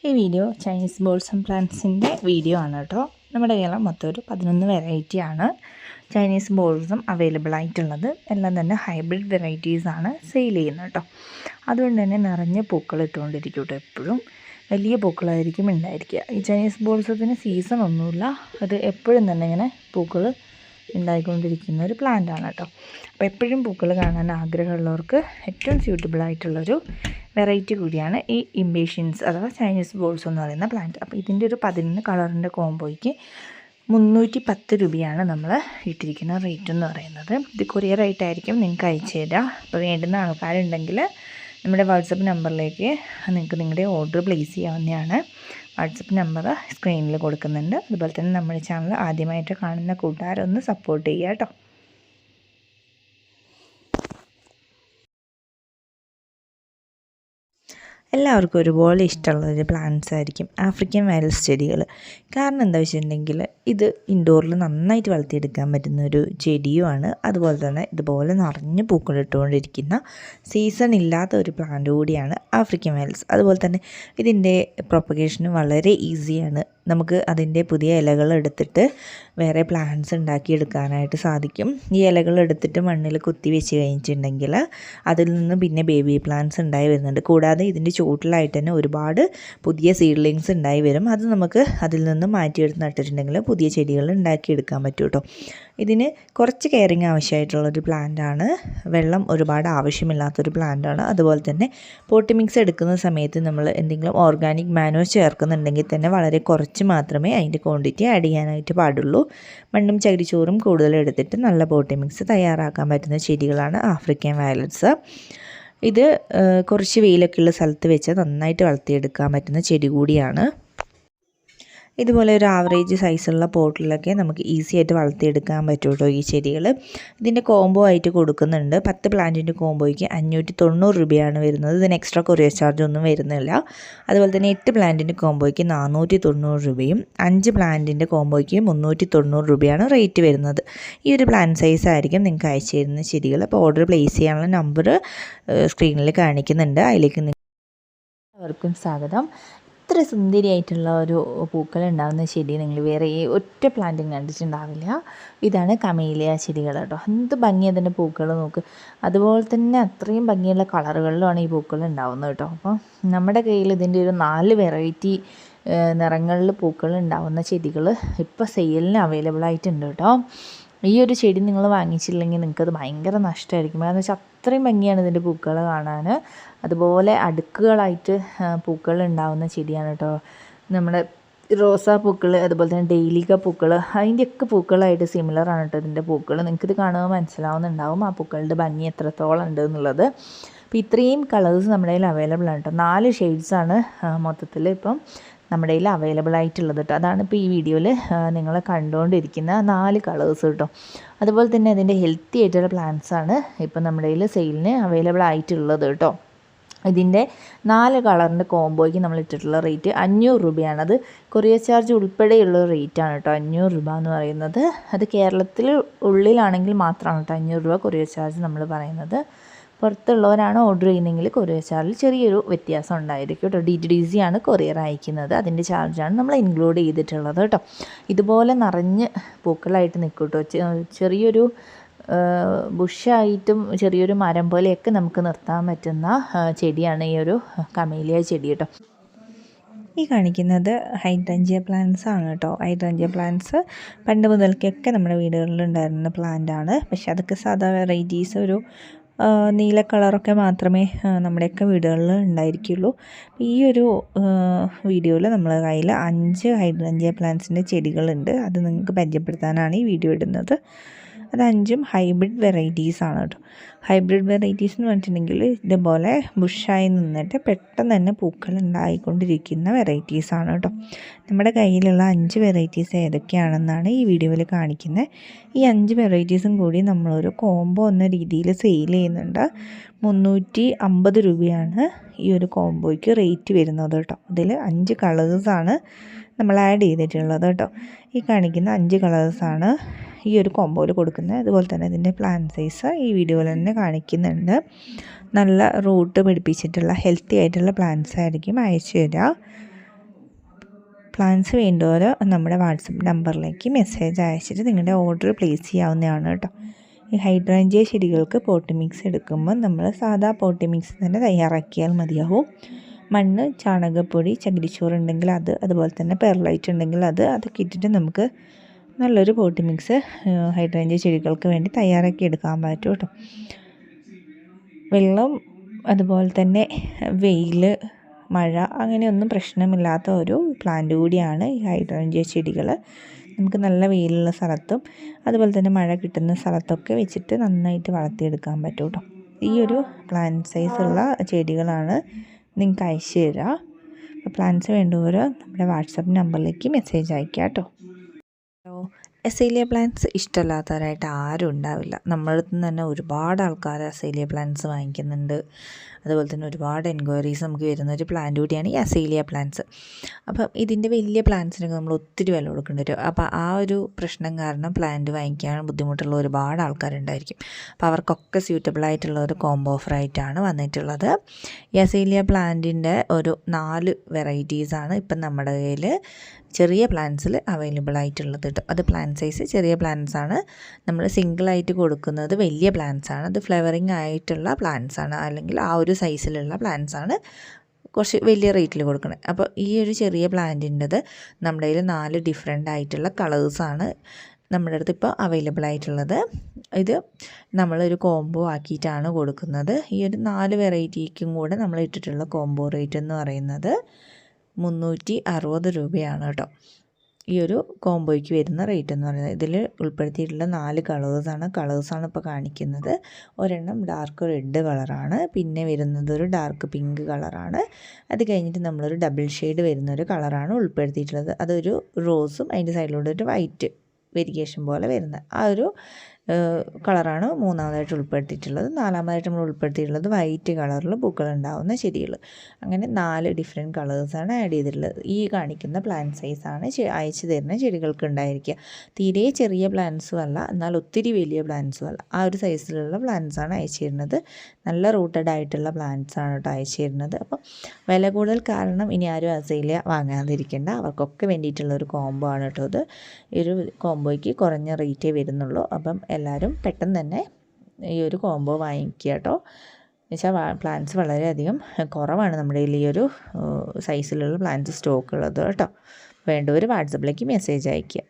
ഈ video Chinese balsam പ്ലാന്റ്സിൻ്റെ video ആണ് കേട്ടോ. നമ്മുടെ കയ്യിൽ മൊത്തം ഒരു 11 വെറൈറ്റിയാണ് ചൈനീസ് ബോൾസം അവൈലബിൾ ആയിട്ടുള്ളത്. എല്ലാം തന്നെ ഹൈബ്രിഡ് വെറൈറ്റീസാണ് സെയിൽ ചെയ്യുന്നത് കേട്ടോ. അതുകൊണ്ട് തന്നെ നിറഞ്ഞ പൂക്കൾ ഇട്ടുകൊണ്ടിരിക്കും കേട്ടോ. എപ്പോഴും വലിയ പൂക്കളായിരിക്കും ഉണ്ടായിരിക്കുക. ഈ ചൈനീസ് ബോൾസത്തിന് സീസൺ ഒന്നുമില്ല, അത് എപ്പോഴും തന്നെ ഇങ്ങനെ പൂക്കൾ ഉണ്ടായിക്കൊണ്ടിരിക്കുന്ന ഒരു പ്ലാന്റ് ആണ് കേട്ടോ. അപ്പോൾ എപ്പോഴും പൂക്കൾ കാണാൻ ആഗ്രഹമുള്ളവർക്ക് ഏറ്റവും സ്യൂട്ടബിൾ ആയിട്ടുള്ളൊരു വെറൈറ്റി കൂടിയാണ് ഈ ഇംപേഷ്യൻസ് അഥവാ ചൈനീസ് ബോൾസ് എന്ന് പറയുന്ന പ്ലാന്റ്. അപ്പോൾ ഇതിൻ്റെ ഒരു 11 കളറിൻ്റെ കോംബോയ്ക്ക് 310 രൂപയാണ് നമ്മൾ ഇട്ടിരിക്കുന്ന റേറ്റ് എന്ന് പറയുന്നത്. ഇത് കൊറിയർ ആയിട്ടായിരിക്കും നിങ്ങൾക്ക് അയച്ചു തരിക. അപ്പോൾ വേണ്ടുന്ന ആൾക്കാരുണ്ടെങ്കിൽ നമ്മുടെ വാട്സപ്പ് നമ്പറിലേക്ക് നിങ്ങൾക്ക് നിങ്ങളുടെ ഓർഡർ പ്ലേസ് ചെയ്യാവുന്നതാണ്. വാട്സപ്പ് നമ്പർ സ്ക്രീനിൽ കൊടുക്കുന്നുണ്ട്. അതുപോലെ തന്നെ നമ്മുടെ ചാനൽ ആദ്യമായിട്ട് കാണുന്ന കൂട്ടുകാരൊന്ന് സപ്പോർട്ട് ചെയ്യുക കേട്ടോ. എല്ലാവർക്കും ഒരുപോലെ ഇഷ്ടമുള്ളൊരു പ്ലാന്റ്സ് ആയിരിക്കും ആഫ്രിക്കൻ വയലറ്റ് ചെടികൾ. കാരണം എന്താ വെച്ചിട്ടുണ്ടെങ്കിൽ ഇത് ഇൻഡോറിൽ നന്നായിട്ട് വളർത്തിയെടുക്കാൻ പറ്റുന്ന ഒരു ചെടിയുമാണ്. അതുപോലെ തന്നെ ഇതുപോലെ നിറഞ്ഞ് പൂക്കളിട്ടുകൊണ്ടിരിക്കുന്ന സീസൺ ഇല്ലാത്ത ഒരു പ്ലാന്റ് കൂടിയാണ് ആഫ്രിക്കൻ വയലറ്റ്സ്. അതുപോലെ തന്നെ ഇതിൻ്റെ പ്രൊപ്പഗേഷന് വളരെ ഈസിയാണ്. നമുക്ക് അതിൻ്റെ പുതിയ ഇലകൾ എടുത്തിട്ട് വേറെ പ്ലാന്റ്സ് ഉണ്ടാക്കിയെടുക്കാനായിട്ട് സാധിക്കും. ഈ ഇലകൾ എടുത്തിട്ട് മണ്ണിൽ കുത്തി വെച്ച് കഴിഞ്ഞിട്ടുണ്ടെങ്കിൽ അതിൽ നിന്ന് പിന്നെ ബേബി പ്ലാന്റ്സ് ഉണ്ടായി വരുന്നുണ്ട്. കൂടാതെ ഇതിൻ്റെ ചുവട്ടിലായിട്ട് തന്നെ ഒരുപാട് പുതിയ സീഡ്ലിങ്സ് ഉണ്ടായി വരും. അത് നമുക്ക് അതിൽ നിന്ന് മാറ്റിയെടുത്ത് നട്ടിട്ടുണ്ടെങ്കിൽ പുതിയ ചെടികൾ ഉണ്ടാക്കിയെടുക്കാൻ പറ്റും കേട്ടോ. ഇതിന് കുറച്ച് കെയറിങ് ആവശ്യമായിട്ടുള്ളൊരു പ്ലാന്റാണ്. വെള്ളം ഒരുപാട് ആവശ്യമില്ലാത്തൊരു പ്ലാന്റാണ്. അതുപോലെ തന്നെ പോട്ടി മിക്സ് എടുക്കുന്ന സമയത്ത് നമ്മൾ എന്തെങ്കിലും ഓർഗാനിക് മാനോ ചേർക്കുന്നുണ്ടെങ്കിൽ തന്നെ വളരെ കുറച്ച് മാത്രമേ അതിൻ്റെ ക്വാണ്ടിറ്റി ആഡ് ചെയ്യാനായിട്ട് പാടുള്ളൂ. മണ്ണും ചകിരിച്ചോറും കൂടുതൽ എടുത്തിട്ട് നല്ല പോട്ടി മിക്സ് തയ്യാറാക്കാൻ പറ്റുന്ന ചെടികളാണ് ആഫ്രിക്കൻ വയലറ്റ്സ്. ഇത് കുറച്ച് വെയിലൊക്കെ ഉള്ള സ്ഥലത്ത് വെച്ച് നന്നായിട്ട് വളർത്തിയെടുക്കാൻ പറ്റുന്ന ചെടി കൂടിയാണ്. ഇതുപോലെ ഒരു ആവറേജ് സൈസുള്ള പോട്ടിലൊക്കെ നമുക്ക് ഈസി ആയിട്ട് വളർത്തിയെടുക്കാൻ പറ്റും കേട്ടോ ഈ ചെടികൾ. ഇതിൻ്റെ കോംബോ ആയിട്ട് കൊടുക്കുന്നുണ്ട്. 10 പ്ലാന്റിൻ്റെ കോംബോയ്ക്ക് 590 രൂപയാണ് വരുന്നത്. ഇതിന് എക്സ്ട്രാ കൊറിയർ ചാർജ് ഒന്നും വരുന്നില്ല. അതുപോലെ തന്നെ 8 പ്ലാന്റിൻ്റെ കോംബോയ്ക്ക് 490 രൂപയും 5 പ്ലാന്റിൻ്റെ കോംബോയ്ക്ക് 390 രൂപയാണ് റേറ്റ് വരുന്നത്. ഈ ഒരു പ്ലാന്റ് സൈസ് ആയിരിക്കും നിങ്ങൾക്ക് അയച്ചു തരുന്ന ചെടികൾ. അപ്പോൾ ഓർഡർ പ്ലേസ് ചെയ്യാനുള്ള നമ്പർ സ്ക്രീനിൽ കാണിക്കുന്നുണ്ട്. അതിലേക്ക് എല്ലാവർക്കും സ്വാഗതം. ഇത്ര സുന്ദരിയായിട്ടുള്ള ഒരു പൂക്കൾ ഉണ്ടാകുന്ന ചെടി നിങ്ങൾ വേറെ ഒറ്റ പ്ലാന്റും കണ്ടിട്ടുണ്ടാവില്ല. ഇതാണ് കമേലിയ ചെടികൾ കേട്ടോ. എന്ത് ഭംഗിയാണ് അതിൻ്റെ പൂക്കൾ നോക്ക്. അതുപോലെ തന്നെ അത്രയും ഭംഗിയുള്ള കളറുകളിലാണ് ഈ പൂക്കൾ ഉണ്ടാവുന്നത് കേട്ടോ. അപ്പോൾ നമ്മുടെ കയ്യിൽ ഇതിൻ്റെ ഒരു 4 വെറൈറ്റി നിറങ്ങളിൽ പൂക്കൾ ഉണ്ടാവുന്ന ചെടികൾ ഇപ്പോൾ സെയിലിന് അവൈലബിൾ ആയിട്ടുണ്ട് കേട്ടോ. ഈ ഒരു ചെടി നിങ്ങൾ വാങ്ങിച്ചില്ലെങ്കിൽ നിങ്ങൾക്കത് ഭയങ്കര നഷ്ടമായിരിക്കും. കാരണം വെച്ചാൽ അത്രയും ഭംഗിയാണ് ഇതിൻ്റെ പൂക്കൾ കാണാൻ. അതുപോലെ അടുക്കുകളായിട്ട് പൂക്കൾ ഉണ്ടാവുന്ന ചെടിയാണ് കേട്ടോ. നമ്മുടെ റോസാ പൂക്കൾ, അതുപോലെ തന്നെ ഡെയിലിക്ക പൂക്കൾ, അതിൻ്റെയൊക്കെ പൂക്കളായിട്ട് സിമിലറാണ് കേട്ടോ ഇതിൻ്റെ പൂക്കൾ. നിങ്ങൾക്കിത് കാണുമ്പോൾ മനസ്സിലാവുന്നുണ്ടാവും ആ പൂക്കളുടെ ഭംഗി എത്രത്തോളം ഉണ്ട് എന്നുള്ളത്. അപ്പോൾ ഇത്രയും കളേഴ്സ് നമ്മുടെ കയ്യിൽ അവൈലബിൾ ആണ് കേട്ടോ. 4 ഷെയ്ഡ്സാണ് മൊത്തത്തിൽ ഇപ്പം നമ്മുടെ കയ്യിൽ അവൈലബിൾ ആയിട്ടുള്ളത് കേട്ടോ. അതാണ് ഇപ്പോൾ ഈ വീഡിയോയിൽ നിങ്ങൾ കണ്ടുകൊണ്ടിരിക്കുന്ന 4 കളേഴ്സ് കേട്ടോ. അതുപോലെ തന്നെ അതിൻ്റെ ഹെൽത്തി ആയിട്ടുള്ള പ്ലാന്റ്സാണ് ഇപ്പം നമ്മുടെ കയ്യിൽ സെയിലിന് അവൈലബിൾ ആയിട്ടുള്ളത് കേട്ടോ. ഇതിൻ്റെ 4 കളറിൻ്റെ കോംബോയ്ക്ക് നമ്മൾ ഇട്ടിട്ടുള്ള റേറ്റ് 500 രൂപയാണ്. അത് കൊറിയർ ചാർജ് ഉൾപ്പെടെയുള്ള റേറ്റാണ് കേട്ടോ 500 രൂപ എന്ന് പറയുന്നത്. അത് കേരളത്തിൽ ഉള്ളിലാണെങ്കിൽ മാത്രമാണ് കേട്ടോ 500 രൂപ കൊറിയർ ചാർജ് നമ്മൾ പറയുന്നത്. പുറത്തുള്ളവരാണ് ഓർഡർ ചെയ്യുന്നതെങ്കിൽ കൊറിയർ ചാർജിൽ ചെറിയൊരു വ്യത്യാസം ഉണ്ടായിരിക്കും കേട്ടോ. DTDC ആണ് കൊറിയർ അയക്കുന്നത്. അതിൻ്റെ ചാർജാണ് നമ്മൾ ഇൻക്ലൂഡ് ചെയ്തിട്ടുള്ളത് കേട്ടോ. ഇതുപോലെ നിറഞ്ഞ് പൂക്കളായിട്ട് നിൽക്കും കേട്ടോ. ചെറിയൊരു ബുഷായിട്ടും ചെറിയൊരു മരം പോലെയൊക്കെ നമുക്ക് നിർത്താൻ പറ്റുന്ന ചെടിയാണ് ഈ ഒരു കമേലിയ ചെടി കേട്ടോ. ഈ കാണിക്കുന്നത് ഹൈഡ്രഞ്ചിയ പ്ലാന്റ്സ് ആണ് കേട്ടോ. ഹൈഡ്രഞ്ചിയ പ്ലാന്റ്സ് പണ്ട് മുതൽക്കൊക്കെ നമ്മുടെ വീടുകളിൽ ഉണ്ടായിരുന്ന പ്ലാന്റ് ആണ്. പക്ഷെ അതൊക്കെ സാധാ വെറൈറ്റീസ് ഒരു നീല കളറൊക്കെ മാത്രമേ നമ്മുടെയൊക്കെ വീടുകളിൽ ഉണ്ടായിരിക്കുള്ളൂ. ഈ ഒരു വീഡിയോയിൽ നമ്മളെ കയ്യിൽ 5 ഹൈഡ്രഞ്ചിയ പ്ലാന്റ്സിൻ്റെ ചെടികളുണ്ട്. അത് നിങ്ങൾക്ക് പരിചയപ്പെടുത്താനാണ് ഈ വീഡിയോ ഇടുന്നത്. അത് 5ഉം ഹൈബ്രിഡ് വെറൈറ്റീസാണ് കേട്ടോ. ഹൈബ്രിഡ് വെറൈറ്റീസ് എന്ന് പറഞ്ഞിട്ടുണ്ടെങ്കിൽ ഇതുപോലെ ബുഷായി നിന്നിട്ട് പെട്ടെന്ന് തന്നെ പൂക്കൾ ഉണ്ടായിക്കൊണ്ടിരിക്കുന്ന വെറൈറ്റീസാണ് കേട്ടോ. നമ്മുടെ കയ്യിലുള്ള 5 വെറൈറ്റീസ് ഏതൊക്കെയാണെന്നാണ് ഈ വീഡിയോയിൽ കാണിക്കുന്നത്. ഈ 5 വെറൈറ്റീസും കൂടി നമ്മളൊരു കോംബോ എന്ന രീതിയിൽ സെയിൽ ചെയ്യുന്നുണ്ട്. 350 രൂപയാണ് ഈ ഒരു കോംബോയ്ക്ക് റേറ്റ് വരുന്നത് കേട്ടോ. ഇതിൽ 5 കളേഴ്സാണ് നമ്മൾ ആഡ് ചെയ്തിട്ടുള്ളത് കേട്ടോ. ഈ കാണിക്കുന്ന 5 കളേഴ്സാണ് ഈ ഒരു കോംബോയിൽ കൊടുക്കുന്നത്. അതുപോലെ തന്നെ ഇതിൻ്റെ പ്ലാന്റ് സൈസ് ഈ വീഡിയോയിൽ തന്നെ കാണിക്കുന്നുണ്ട്. നല്ല റൂട്ട് പിടിപ്പിച്ചിട്ടുള്ള ഹെൽത്തി ആയിട്ടുള്ള പ്ലാന്റ്സ് ആയിരിക്കും അയച്ചു തരിക. പ്ലാൻസ് വേണ്ടവർ നമ്മുടെ വാട്സപ്പ് നമ്പറിലേക്ക് മെസ്സേജ് അയച്ചിട്ട് നിങ്ങളുടെ ഓർഡർ പ്ലേസ് ചെയ്യാവുന്നതാണ് കേട്ടോ. ഈ ഹൈഡ്രാഞ്ചിയ ചെടികൾക്ക് പോട്ടി മിക്സ് എടുക്കുമ്പോൾ നമ്മൾ സാധാ പോട്ടി മിക്സ് തന്നെ തയ്യാറാക്കിയാൽ മതിയാവും. മണ്ണ്, ചാണകപ്പൊടി, ചകിരിച്ചോറ് ഉണ്ടെങ്കിൽ അത്, അതുപോലെ തന്നെ പെർലൈറ്റ് ഉണ്ടെങ്കിൽ അതൊക്കെ ഇട്ടിട്ട് നമുക്ക് നല്ലൊരു പോട്ടി മിക്സ് ഹൈഡ്രാഞ്ചിയ ചെടികൾക്ക് വേണ്ടി തയ്യാറാക്കി എടുക്കാൻ പറ്റും കേട്ടോ. വെള്ളം, അതുപോലെ തന്നെ വെയിൽ, മഴ അങ്ങനെയൊന്നും പ്രശ്നമില്ലാത്ത ഒരു പ്ലാന്റ് കൂടിയാണ് ഈ ഹൈഡ്രാഞ്ചിയ ചെടികൾ. നമുക്ക് നല്ല വെയിലുള്ള സ്ഥലത്തും അതുപോലെ തന്നെ മഴ കിട്ടുന്ന സ്ഥലത്തൊക്കെ വെച്ചിട്ട് നന്നായിട്ട് വളർത്തിയെടുക്കാൻ പറ്റും കേട്ടോ. ഈ ഒരു പ്ലാന്റ് സൈസുള്ള ചെടികളാണ് നിങ്ങൾക്ക് അയച്ചു തരിക. അപ്പോൾ പ്ലാന്റ്സ് വേണ്ടവർ നമ്മുടെ വാട്സപ്പ് നമ്പറിലേക്ക് മെസ്സേജ് അയക്കുക കേട്ടോ. അസേലിയ പ്ലാന്റ്സ് ഇഷ്ടമല്ലാത്തവരായിട്ട് ആരും ഉണ്ടാവില്ല. നമ്മുടെ അടുത്ത് നിന്ന് തന്നെ ഒരുപാട് ആൾക്കാർ അസേലിയ പ്ലാന്റ്സ് വാങ്ങിക്കുന്നുണ്ട്. അതുപോലെ തന്നെ ഒരുപാട് എൻക്വയറീസ് നമുക്ക് വരുന്ന ഒരു പ്ലാന്റ് കൂടിയാണ് ഈ അസേലിയ പ്ലാന്റ്സ്. അപ്പം ഇതിൻ്റെ വലിയ പ്ലാന്റ്സിനൊക്കെ നമ്മൾ ഒത്തിരി വില കൊടുക്കേണ്ടി വരും. അപ്പോൾ ആ ഒരു പ്രശ്നം കാരണം പ്ലാന്റ് വാങ്ങിക്കാൻ ബുദ്ധിമുട്ടുള്ള ഒരുപാട് ആൾക്കാരുണ്ടായിരിക്കും. അപ്പോൾ അവർക്കൊക്കെ സ്യൂട്ടബിൾ ആയിട്ടുള്ള ഒരു കോംബോ ഓഫറായിട്ടാണ് വന്നിട്ടുള്ളത്. ഈ അസേലിയ പ്ലാന്റിൻ്റെ ഒരു 4 വെറൈറ്റീസാണ് ഇപ്പം നമ്മുടെ കയ്യിൽ ചെറിയ പ്ലാന്റ്സിൽ അവൈലബിൾ ആയിട്ടുള്ളത് കേട്ടോ. അത് പ്ലാന്റ് സൈസ് ചെറിയ പ്ലാന്റ്സ് ആണ്. നമ്മൾ സിംഗിളായിട്ട് കൊടുക്കുന്നത് വലിയ പ്ലാന്റ്സ് ആണ്. അത് ഫ്ലവറിങ് ആയിട്ടുള്ള പ്ലാന്റ്സ് ആണ്, അല്ലെങ്കിൽ ആ ഒരു സൈസിലുള്ള പ്ലാന്റ്സ് ആണ് കുറച്ച് വലിയ റേറ്റിൽ കൊടുക്കുന്നത്. അപ്പോൾ ഈ ഒരു ചെറിയ പ്ലാന്റിൻ്റെത് നമ്മുടെ കയ്യിൽ 4 ഡിഫറെൻ്റ് ആയിട്ടുള്ള കളേഴ്സാണ് നമ്മുടെ അടുത്ത് ഇപ്പോൾ അവൈലബിൾ ആയിട്ടുള്ളത്. ഇത് നമ്മളൊരു കോംബോ ആക്കിയിട്ടാണ് കൊടുക്കുന്നത്. ഈ ഒരു 4 വെറൈറ്റിക്കും കൂടെ നമ്മൾ ഇട്ടിട്ടുള്ള കോംബോ റേറ്റ് എന്ന് പറയുന്നത് 360 രൂപയാണ് കേട്ടോ. ഈ ഒരു കോംബോയ്ക്ക് വരുന്ന റേറ്റ് എന്ന് പറയുന്നത്. ഇതിൽ ഉൾപ്പെടുത്തിയിട്ടുള്ള 4 കളേഴ്സാണ് ഇപ്പോൾ കാണിക്കുന്നത്. ഒരെണ്ണം ഡാർക്ക് റെഡ് കളറാണ്, പിന്നെ വരുന്നത് ഒരു ഡാർക്ക് പിങ്ക് കളറാണ്. അത് കഴിഞ്ഞിട്ട് നമ്മളൊരു ഡബിൾ ഷെയ്ഡ് വരുന്നൊരു കളറാണ് ഉൾപ്പെടുത്തിയിട്ടുള്ളത്. അതൊരു റോസും അതിൻ്റെ സൈഡിലൂടെ ഒരു വൈറ്റ് വേരിയേഷൻ പോലെ വരുന്ന ആ ഒരു കളറാണ് മൂന്നാമതായിട്ട് ഉൾപ്പെടുത്തിയിട്ടുള്ളത്. നാലാമതായിട്ട് നമ്മൾ ഉൾപ്പെടുത്തിയിട്ടുള്ളത് വൈറ്റ് കളറിൽ പൂക്കളുണ്ടാവുന്ന ചെടികൾ. അങ്ങനെ 4 ഡിഫറെൻറ്റ് കളേഴ്സാണ് ആഡ് ചെയ്തിട്ടുള്ളത്. ഈ കാണിക്കുന്ന പ്ലാന്റ് സൈസാണ് അയച്ചു തരുന്ന ചെടികൾക്ക് ഉണ്ടായിരിക്കുക. തീരെ ചെറിയ പ്ലാന്റ്സും അല്ല, എന്നാൽ ഒത്തിരി വലിയ പ്ലാന്റ്സും അല്ല, ആ ഒരു സൈസിലുള്ള പ്ലാന്റ്സാണ് അയച്ചു തരുന്നത്. നല്ല റൂട്ടഡ് ആയിട്ടുള്ള പ്ലാന്റ്സാണ് കേട്ടോ അയച്ചു തരുന്നത്. അപ്പം വില കൂടുതൽ കാരണം ഇനി ആരും അസേലിയ വാങ്ങാതിരിക്കേണ്ട, അവർക്കൊക്കെ വേണ്ടിയിട്ടുള്ള ഒരു കോംബോ ആണ് കേട്ടോ ഇത്. ഈ ഒരു കോംബോയ്ക്ക് കുറഞ്ഞ റേറ്റേ വരുന്നുള്ളൂ. അപ്പം എല്ലാവരും പെട്ടെന്ന് തന്നെ ഈ ഒരു കോംബോ വാങ്ങിക്കുക കേട്ടോ. എന്നുവെച്ചാൽ പ്ലാന്റ്സ് വളരെയധികം കുറവാണ് നമ്മുടെ കയ്യിൽ ഈ ഒരു സൈസിലുള്ള പ്ലാന്റ്സ് സ്റ്റോക്ക് ഉള്ളത് കേട്ടോ. വേണ്ടവർ വാട്സപ്പിലേക്ക് മെസ്സേജ് അയയ്ക്കുക.